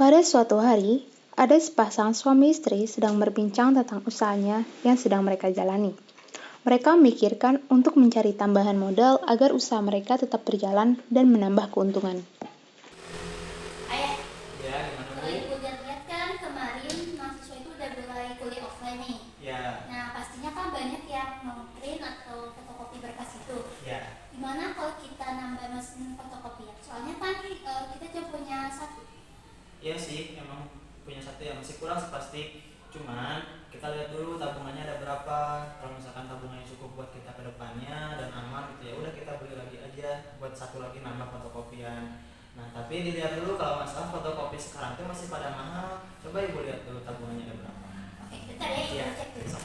Pada suatu hari, ada sepasang suami istri sedang berbincang tentang usahanya yang sedang mereka jalani. Mereka memikirkan untuk mencari tambahan modal agar usaha mereka tetap berjalan dan menambah keuntungan. Ayah, Ya, gimana kalau Bu? ibu lihat-lihat kan kemarin mahasiswa itu udah mulai kuliah offline nih. Ya, Nah, pastinya kan banyak yang print atau fotokopi berkas itu. ya. Gimana kalau kita nambah mesin fotokopi ya? Soalnya kan kita cuma punya satu. Iya sih, emang punya satu yang masih kurang sih pasti. Cuman kita lihat dulu tabungannya ada berapa. Kalau misalkan tabungannya cukup buat kita ke depannya dan aman gitu ya, udah kita beli lagi aja buat satu lagi nambah fotokopian. Nah, tapi dilihat dulu kalau masalah fotokopi sekarang itu masih pada mahal. Coba Ibu lihat dulu tabungannya ada berapa. Oke, bentar ya, Iya. kita cek dulu.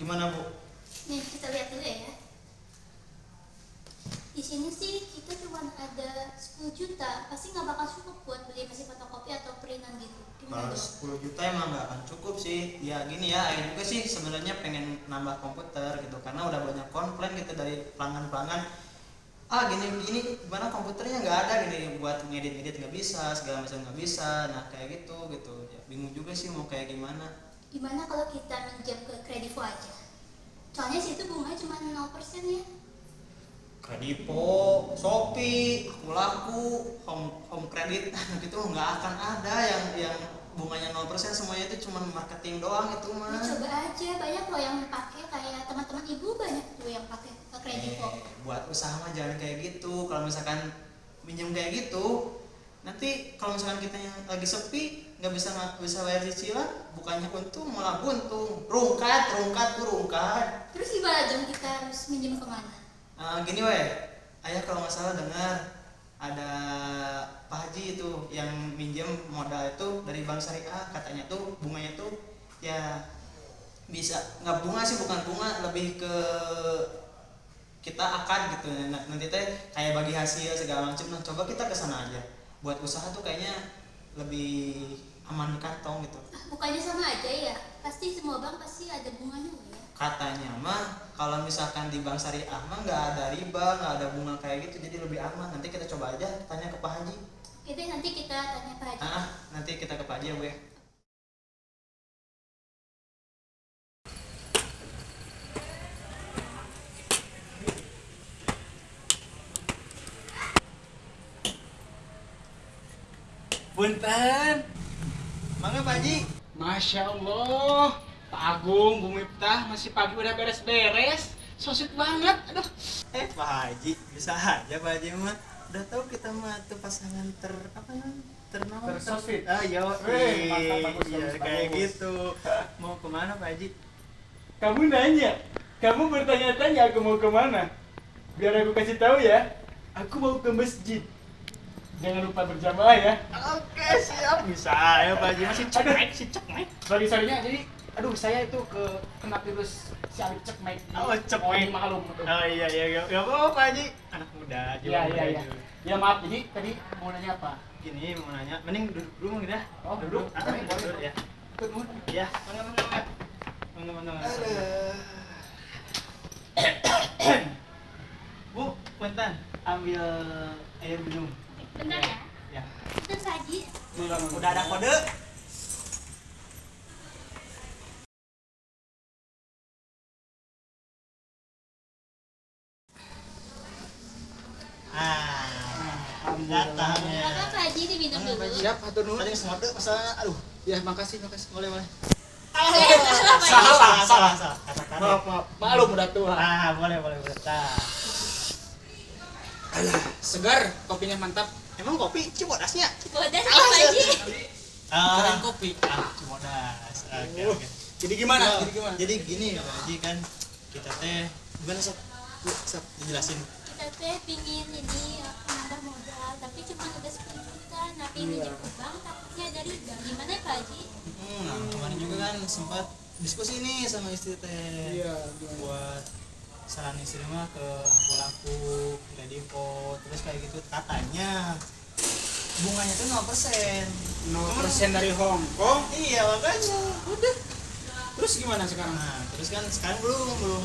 Gimana Bu? Nih, kita lihat dulu ya. Di sini sih kita cuma ada 10 juta, pasti nggak bakal cukup buat beli mesin fotokopi atau printan gitu. Gimana Kalau dong? 10 juta emang nggak akan cukup sih. Ya gini ya, Aing juga sih sebenarnya pengen nambah komputer gitu karena udah banyak komplain gitu dari pelanggan-pelanggan. Gini gimana komputernya nggak ada gini, buat ngedit nggak bisa, segala macam nggak bisa. Nah kayak gitu ya, bingung juga sih mau kayak gimana. Gimana kalau kita minjem ke Kredivo aja? Soalnya situ bunganya cuma 0% ya. Kredivo, Shopee, aku laku, home credit gitu nggak akan ada yang bunganya 0%, semuanya itu cuma marketing doang itu mah. Coba aja, banyak loh yang pakai, kayak teman-teman ibu banyak tuh yang pakai ke Kredivo. Buat usaha mah jangan kayak gitu. Kalau misalkan minjem kayak gitu, nanti kalau misalkan kita yang lagi sepi nggak bisa bayar cicilan, bukannya untung malah buntung, rungkat. Terus gimana dong, kita harus minjem kemana? Gini weh, ayah kalau nggak salah dengar ada Pak Haji itu yang minjem modal itu dari Bank Syariah, katanya tuh bunganya tuh ya bisa, nggak bunga sih, bukan bunga, lebih ke kita akad gitu. Nah, nanti teh kayak bagi hasil segala macam. Nah coba kita kesana aja, buat usaha tuh kayaknya lebih aman di kantong gitu. Bukannya sama aja ya? Pasti semua bank pasti ada bunganya loh ya. Katanya mah kalau misalkan di Bank Syariah mah nggak ada riba, nggak ada bunga kayak gitu, jadi lebih aman. Nanti kita coba aja tanya ke Pak Haji. Oke deh, nanti kita tanya Pak Haji. Nanti kita ke Pak Haji ya Bu ya. Punten. Mangga Pak Haji. Masya Allah, Pak Agung, Bu Miftah masih pagi udah beres-beres. So sweet banget, aduh. Pak Haji, bisa aja Pak Haji mah. Udah tahu kita mah tuh pasangan ternama. Tersosfit. Yo, Mantap, bagus, iya, bagus, kayak bagus. gitu. Mau kemana Pak Haji? Kamu nanya, kamu bertanya-tanya aku mau kemana? Biar aku kasih tahu ya, aku mau ke masjid. Jangan lupa berjamaah ya. Oke, siap. Bisa ya Pak Haji, masih cek naik. Sorry-nya, jadi aduh saya itu kena virus si Alif Cekmek. Oh, Cekmek. Maklum. Oh iya, gak apa-apa Pak Haji. Anak muda, Iya. Ya maaf, jadi tadi mau nanya apa? Gini mau nanya, mending duduk dulu mungkin ya. Oh, duduk. Boleh, Boleh. ya. Ikut, Mun. Iya, mangga. Bu, punten, ambil air minum. Bentar ya. Ya. Itu Haji. Udah ada kode. Datang ya. Silakan Pak Haji diminum dulu. Siap, hatur nuhun. Tadi semua masa aduh, Ya, makasih. boleh. Salah. Katakan. Maaf. Maklum udah tua. Boleh. Nah. Segar, kopinya mantap. Emang kopi Cibodasnya? Bodas ya Pak Haji. Keren kopi. Cibodas. Oke. Jadi gimana? Jadi gini Pak Haji, kan kita teh gimana Sob? Dijelasin. Kita teh pingin ini nambah modal, tapi cuma ada 10 juta. Nah, minjem ke bank takutnya ada riba. Gimana ya Pak Haji? Nah, kemarin juga kan sempat diskusi nih sama istri teh. Iya, Buat saran istri mah ke aku Kredivo, terus kayak gitu katanya bunganya tuh 0%. 0% dari Hong Kong. Iya makanya. Udah. Terus gimana sekarang? Nah, terus kan sekarang belum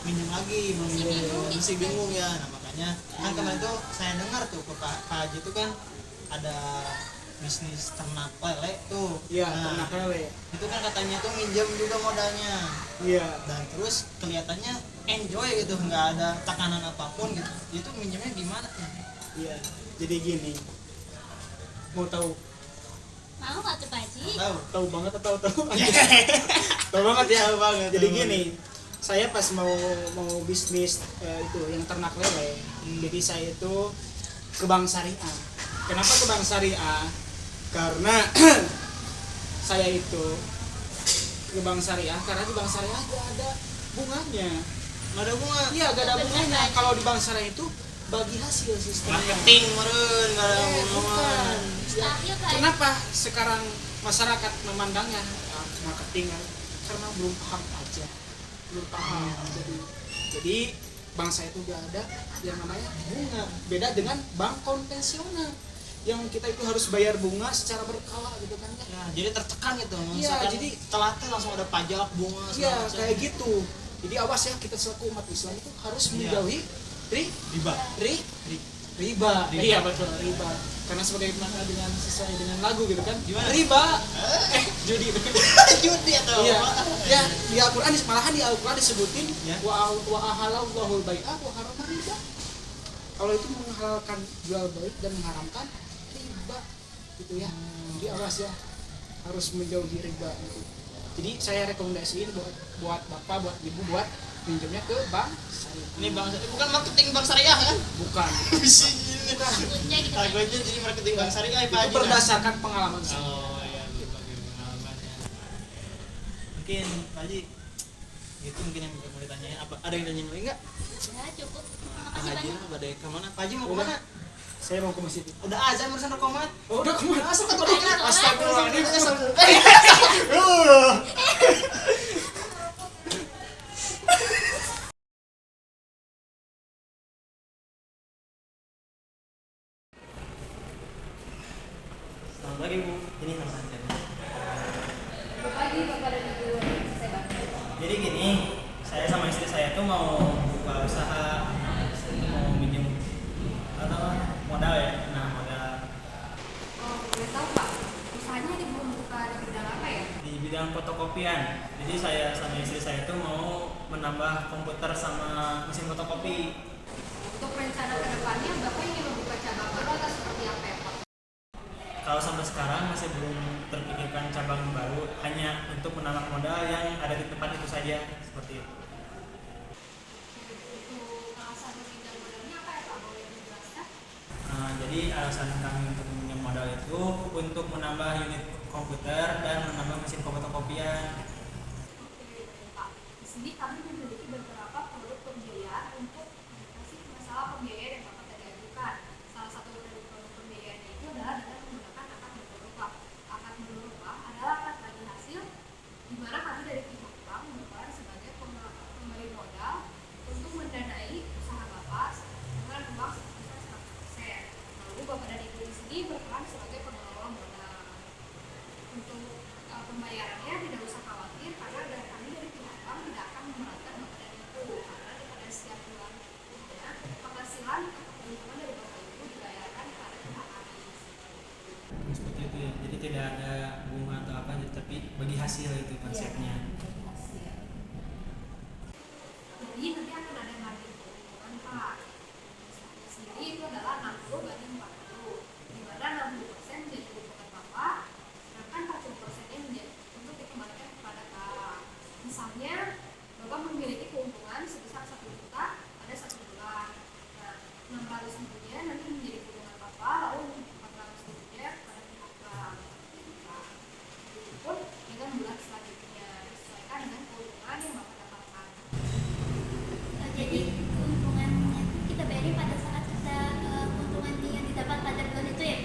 minjem lagi, masih bingung ya. Nah, makanya kan kemarin tuh saya dengar tuh Pak Haji tuh kan ada bisnis ternak lele tuh. Iya, Nah, ternak lele. itu kan katanya tuh minjem juga modalnya. Iya. Dan terus kelihatannya enjoy gitu, nggak ada tekanan apapun gitu. Itu minjemnya gimana tuh? Iya. Jadi gini. Mau tahu? Mau nggak tuh Pak Haji? Tahu banget atau tahu? Tahu banget ya. Tahu banget, Jadi tahu gini, saya pas mau bisnis itu yang ternak lele, jadi saya itu ke Bank Syariah. Kenapa ke Bank Syariah? Karena saya itu ke Bank Syariah karena di Bank Syariah gak ada bunganya. Nggak ada bunga. Iya, gak ada bunganya. Kalau di Bank Syariah itu bagi hasil sistemnya. Marketing meren, nggak ada bunga. Bukan. Mustahil Pak Haji. Kenapa sekarang masyarakat memandangnya marketing kan? Karena belum paham aja, belum paham. Jadi bank saya itu gak ada yang namanya bunga. Beda dengan bank konvensional yang kita itu harus bayar bunga secara berkala gitu kan ya. Ya, jadi tertekan gitu. Iya, Misalkan jadi telatnya langsung ada pajak bunga iya segala macam. kayak gitu. Jadi awas ya, kita selaku umat Islam itu harus menjauhi riba. riba. Iya betul, riba. Karena sebagaimana dengan sesuai dengan lagu gitu kan. Gimana? Riba. Judi. Judi atau Iya. apa? Ya, di Al-Qur'an malahan di Al-Qur'an disebutin Ya. wa ahalallahu bai'a wa harama riba. Kalau itu menghalalkan jual beli dan mengharamkan riba gitu ya. Jadi awas ya, harus menjauhi riba gitu. Jadi saya rekomendasiin buat Bapak, buat Ibu buat pinjamnya ke bank syariah. Ini bank bukan marketing bank syariah kan? Bukan. Takutnya gitu Pak Haji. Takutnya jadi marketing bank syariah Pak Itu Haji. berdasarkan pengalaman saya. Oh iya, berbagi pengalamannya. Mungkin Pak Haji itu mungkin yang mau ditanyain. Apa ada yang tanyain lagi nggak? Ya cukup. Pak Makasih Haji banyak. lah, badai kemana? Pak Haji mau Udah. kemana? Saya mau ke masjid. Udah azan barusan rekomat. Oh, udah kemana? Astagfirullahaladzim. Selamat pagi Bu, ini nama saya. Jadi gini, saya sama istri saya tuh mau buka usaha, mau minjem modal ya, modal Boleh tahu Pak, usahanya dibuka di bidang apa ya? di bidang fotokopian. Jadi saya sama istri saya tuh mau menambah komputer sama mesin fotokopi. Untuk rencana ke depannya, Bapak ingin membuka cabang baru atau seperti apa ya Pak? Kalau sampai sekarang masih belum terpikirkan cabang baru, hanya untuk menambah modal yang ada di tempat itu saja, seperti itu. Untuk alasan meminjam modalnya apa ya Pak? Boleh dijelaskan? Jadi alasan kami untuk meminjam modal itu untuk menambah unit komputer dan menambah mesin fotokopian. Oke, Pak. Di sini kami memiliki beberapa produk pembiayaan untuk mengatasi masalah pembiayaan yang Bapak tadi ajukan. Salah satu dari produk pembiayaan itu adalah dengan menggunakan akad berubah. Akad berubah adalah akad bagi hasil di mana kami dari pihak bank berperan sebagai pemberi modal untuk mendanai usaha Bapak dengan uang sebesar 100%. Lalu Bapak dan Ibu di sini berperan sebagai pengelola modal. Untuk pembayarannya tidak usah khawatir karena dari kami dari pihak bank tidak akan memberatkan Bapak dan Ibu karena pada setiap bulannya penghasilan atau keuntungan dari Bapak Ibu dibayarkan kepada pihak kami. Seperti itu ya. Jadi tidak ada bunga atau apa, tapi bagi hasil itu konsepnya. Jadi nanti akan ada margin keuntungan Pak. Di sini itu adalah 60/40, di mana 60% menjadi keuntungan Bapak, sedangkan 40%-nya menjadi untuk dikembalikan kepada bank. Misalnya Bapak memiliki keuntungan sebesar 1 juta pada 1 bulan. Nah, 600 ribunya nanti menjadi keuntungan Bapak, lalu 400 ribunya kepada pihak bank. Begitupun dengan bulan selanjutnya, disesuaikan dengan keuntungan yang Bapak dapatkan. Jadi keuntungannya itu kita bayari pada saat kita keuntungan yang didapat pada bulan itu ya.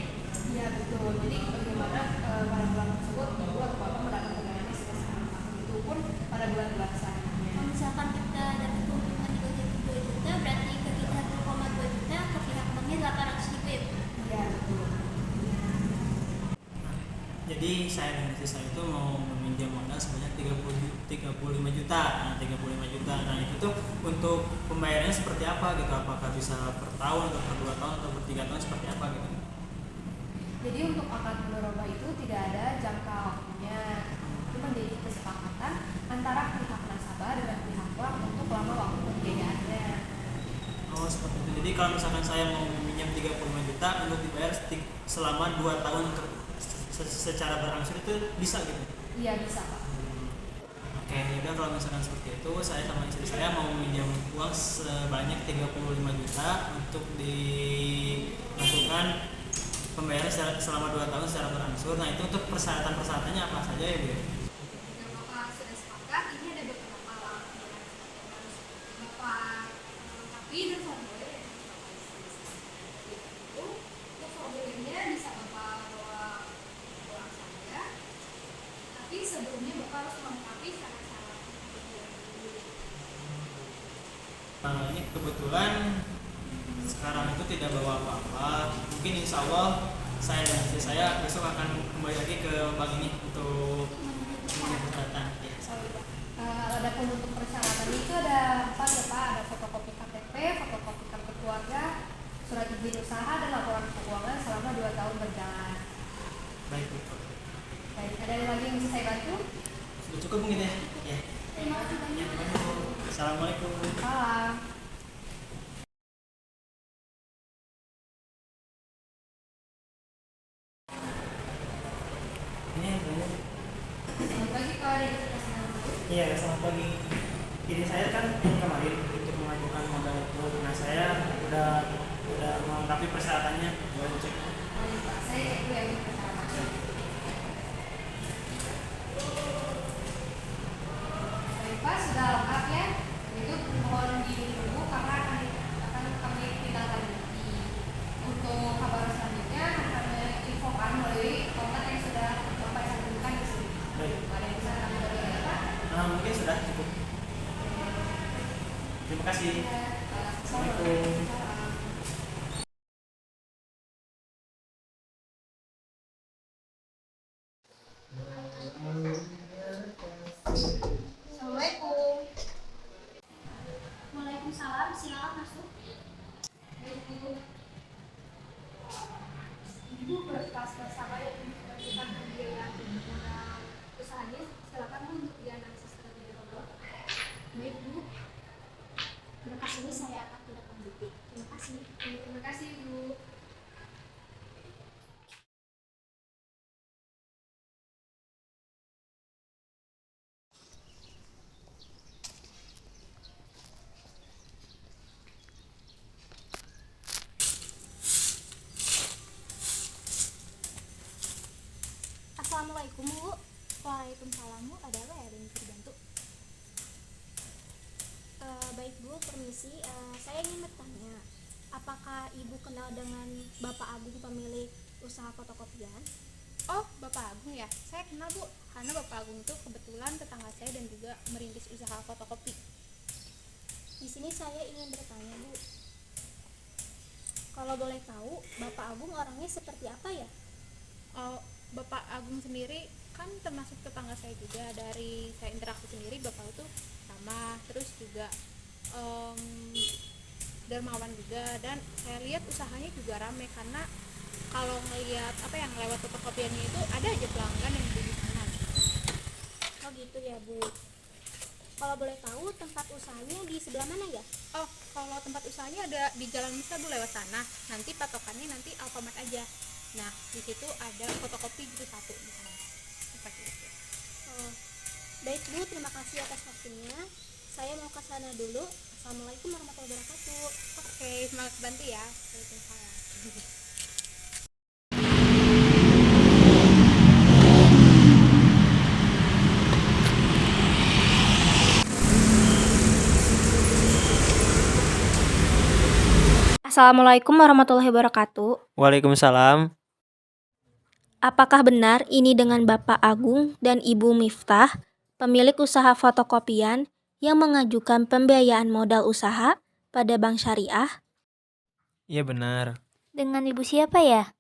Iya betul. Jadi bagaimana pada bulan tersebut Ibu atau Bapak mendapatkan dananya sebesar apa? Itu pun pada bulan-bulan selanjutnya. Kalau misalkan kita dapat keuntungan 2 juta, berarti ke kita 1,2 juta, ke pihak banknya 800 ribu ya. saya dan istri saya itu mau meminjam modal sebanyak 35 juta. Nah, 35 juta. Nah, itu tuh untuk pembayarannya seperti apa gitu? Apakah bisa per tahun atau per 2 tahun atau per 3 tahun seperti apa gitu? Jadi untuk akad mudharabah itu tidak ada jangka waktunya. Itu menjadi kesepakatan antara pihak nasabah dengan pihak bank untuk lama waktu pembiayaannya. Oh, seperti itu. Jadi kalau misalkan saya mau meminjam 35 juta untuk dibayar selama 2 tahun untuk secara berangsur itu bisa gitu? Iya bisa Pak. Oke, yaudah kalau misalkan seperti itu, saya sama istri saya mau meminjam uang sebanyak 35 juta untuk dilakukan pembayaran selama 2 tahun secara berangsur. Nah, itu untuk persyaratan-persyaratannya apa saja ya Bu? Yang Bapak sudah sepakat, ini ada beberapa langkah yang harus Bapak lengkapi dan formulir yang harus Bapak isi. Itu untuk formulirnya bisa Bapak bawa pulang saja. Tapi sebelumnya Bapak harus melengkapi syarat-syarat pembayaran dulu. Ini kebetulan sekarang itu tidak bawa apa-apa. Mungkin insya Allah saya dan istri saya besok akan kembali lagi ke bank ini untuk memenuhi persyaratan. Ya. Adapun untuk persyaratan itu ada 4 ya Pak, ada fotokopi KTP, fotokopi kartu keluarga, surat izin usaha dan laporan keuangan selama 2 tahun berjalan. Baik, Bu. Baik, ada lagi yang bisa saya bantu? Sudah cukup mungkin ya? Ya. Terima kasih banyak. Ya, terima kasih, Bu. Assalamualaikum. Salam. Ini ya, Bu. Selamat pagi Pak, ada informasi nama. Iya, selamat pagi. Ini saya kan yang kemarin untuk mengajukan modal itu. Nah, saya udah melengkapi persyaratannya. Boleh cek. Baik Pak, saya cek dulu yang persyaratan. Baik Pak, sudah lengkap ya. Itu mohon dulu karena akan kami tindak lanjuti. Untuk kabar selanjutnya akan kami infokan melalui kontak yang sudah Bapak cantumkan di sini. Baik. Ada yang bisa kami bantu ya Pak? Nah, mungkin sudah cukup. Terima kasih. Assalamualaikum. Assalamualaikum. Waalaikumsalam, silakan masuk. Ibu berkas bersama yang menunjukkan pembiayaan modal usahanya, silakan Bu untuk dianalisis terlebih dahulu. Baik Bu, berkas ini saya akan tindak lanjuti. Terima kasih. Terima kasih Bu. Assalamualaikum Bu. Waalaikumsalam Bu. Ada apa ya? Ada yang bisa dibantu? Baik Bu, permisi. Saya ingin bertanya, apakah Ibu kenal dengan Bapak Agung pemilik usaha fotokopian? Oh, Bapak Agung ya? Saya kenal Bu, karena Bapak Agung itu kebetulan tetangga saya dan juga merintis usaha fotokopi. Di sini saya ingin bertanya Bu, kalau boleh tahu Bapak Agung orangnya seperti apa ya? Oh, Bapak Agung sendiri kan termasuk tetangga saya juga. Dari saya interaksi sendiri, Bapak itu ramah, terus juga dermawan juga, dan saya lihat usahanya juga ramai karena kalau ngelihat apa yang lewat fotokopiannya itu ada aja pelanggan yang beli di sana. Oh gitu ya Bu. Kalau boleh tahu tempat usahanya di sebelah mana ya? Oh, kalau tempat usahanya ada di Jalan Musa Bu, lewat sana. Nanti patokannya nanti Alfamart aja. Nah, di situ ada fotokopi gitu satu di sana. Seperti itu. Oh, baik Bu, terima kasih atas waktunya. Saya mau ke sana dulu. Assalamualaikum warahmatullahi wabarakatuh. Oke, semangat bantu ya. Waalaikumsalam. Assalamualaikum warahmatullahi wabarakatuh. Waalaikumsalam. Apakah benar ini dengan Bapak Agung dan Ibu Miftah, pemilik usaha fotokopian yang mengajukan pembiayaan modal usaha pada Bank Syariah? Iya benar. Dengan Ibu siapa ya?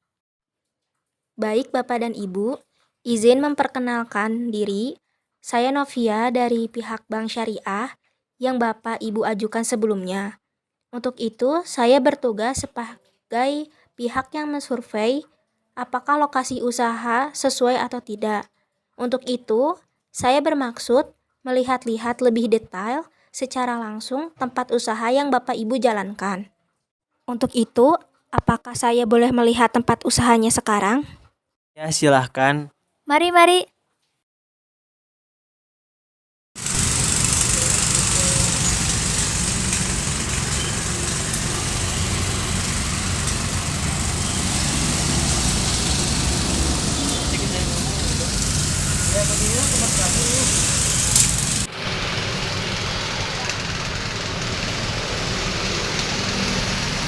Baik Bapak dan Ibu, Izin memperkenalkan diri, saya Novia dari pihak Bank Syariah yang Bapak Ibu ajukan sebelumnya. Untuk itu, saya bertugas sebagai pihak yang mensurvei apakah lokasi usaha sesuai atau tidak. Untuk itu, saya bermaksud melihat-lihat lebih detail secara langsung tempat usaha yang Bapak Ibu jalankan. Untuk itu, apakah saya boleh melihat tempat usahanya sekarang? Ya, silahkan. Mari.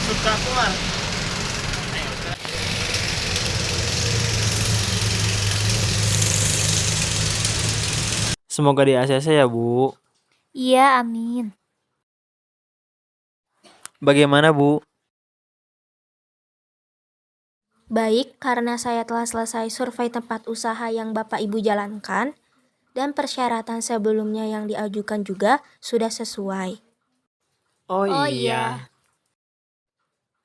Suka keluar. Semoga di ACC ya, Bu. Iya, amin. Bagaimana, Bu? Baik, karena saya telah selesai survei tempat usaha yang Bapak Ibu jalankan, dan persyaratan sebelumnya yang diajukan juga sudah sesuai. Oh iya.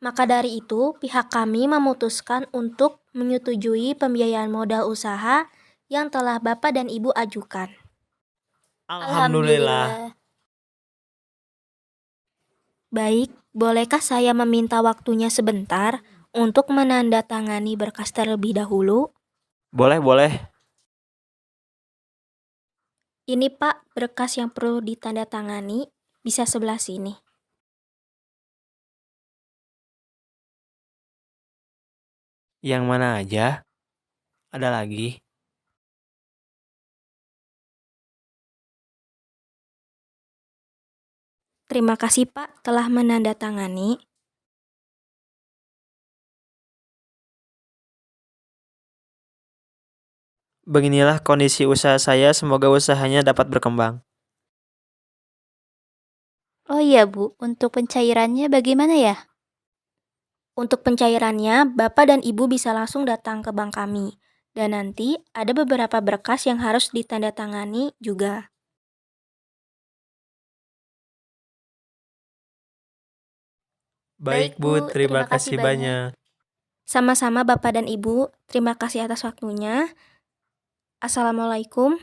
Maka dari itu, pihak kami memutuskan untuk menyetujui pembiayaan modal usaha yang telah Bapak dan Ibu ajukan. Alhamdulillah. Baik, bolehkah saya meminta waktunya sebentar untuk menandatangani berkas terlebih dahulu? Boleh. Ini Pak, berkas yang perlu ditandatangani, bisa sebelah sini. Yang mana aja? Ada lagi? Terima kasih Pak telah menandatangani. Beginilah kondisi usaha saya, semoga usahanya dapat berkembang. Oh iya Bu, untuk pencairannya bagaimana ya? Untuk pencairannya, Bapak dan Ibu bisa langsung datang ke bank kami. Dan nanti ada beberapa berkas yang harus ditandatangani juga. Baik, Bu. Terima kasih banyak. Sama-sama Bapak dan Ibu, terima kasih atas waktunya. Assalamualaikum.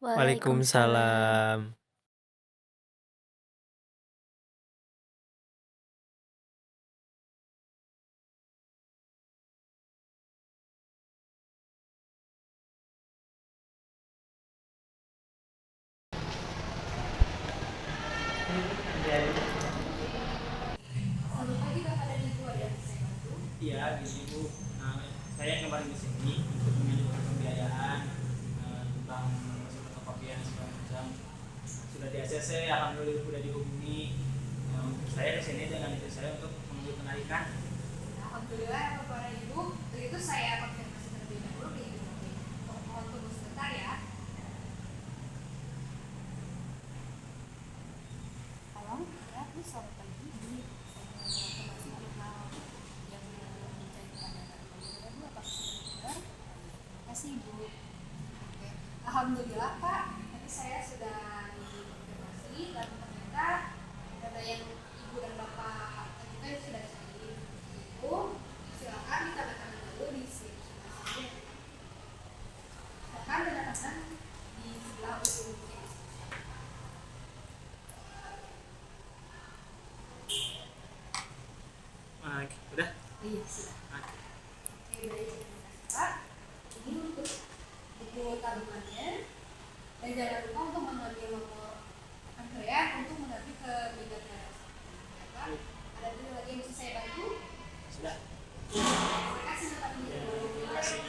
Waalaikumsalam. Iya, gini Bu. Saya kemarin di sini untuk mengajukan pembiayaan tentang fotokopian segala macam. Sudah di ACC, alhamdulillah sudah dihubungi. Saya di sini dengan istri saya untuk menunggu penarikan. Alhamdulillah ya Bapak dan Ibu. Untuk itu saya konfirmasi terlebih dahulu di Ibu Novi. Mohon tunggu sebentar ya. Halo, ya, Bu, selamat pagi. Ini saya mau informasi hal yang mencari pandangan Bapak Bu. Apakah sudah benar? Terima kasih Ibu. Oke. Alhamdulillah Pak. Tadi saya sudah dikonfirmasi dan ternyata data yang Ibu dan Bapak ajukan sudah canggih. Ibu, silakan ditambahkan dulu di sini. Silakan ditambahkan di sebelah ujung kiri. Udah? Iya, sudah. Oke, baik. Terima kasih Pak. Ini untuk buku tabungannya. Dan jangan lupa untuk mengambil nomor antrean untuk mengambil ke bidang teras. Ya, Pak. Ada dulu lagi yang bisa saya bantu? Sudah. Terima kasih Bapak Ibu. Terima kasih.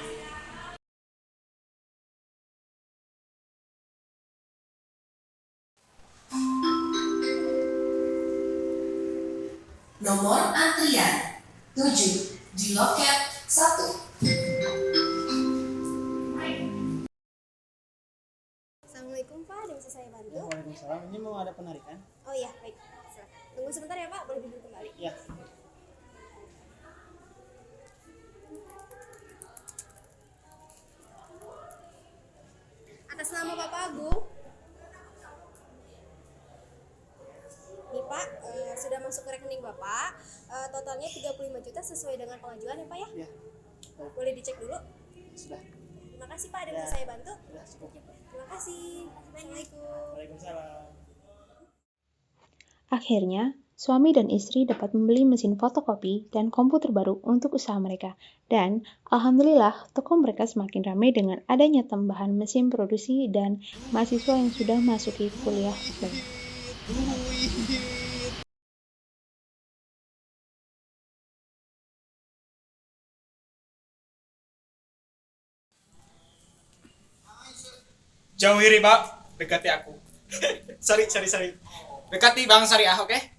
Nomor antrian 7 di loket 1. Assalamualaikum Pak, ada bisa saya bantu? Ya, waalaikumsalam. Ini mau ada penarikan? Oh iya, baik. Silakan. Tunggu sebentar ya Pak, boleh duduk kembali. Ya. masuk ke rekening Bapak. Totalnya 35 juta sesuai dengan pengajuan ya Pak ya? Ya. Boleh dicek dulu? Sudah. Terima kasih Pak, ada yang bisa saya bantu? Sudah cukup. Terima kasih. Assalamualaikum. Waalaikumsalam. Akhirnya, suami dan istri dapat membeli mesin fotokopi dan komputer baru untuk usaha mereka. Dan, alhamdulillah, toko mereka semakin ramai dengan adanya tambahan mesin produksi dan mahasiswa yang sudah masuki kuliah offline. Jauhi riba, dekati aku. Sorry. Dekati Bang Syariah, oke?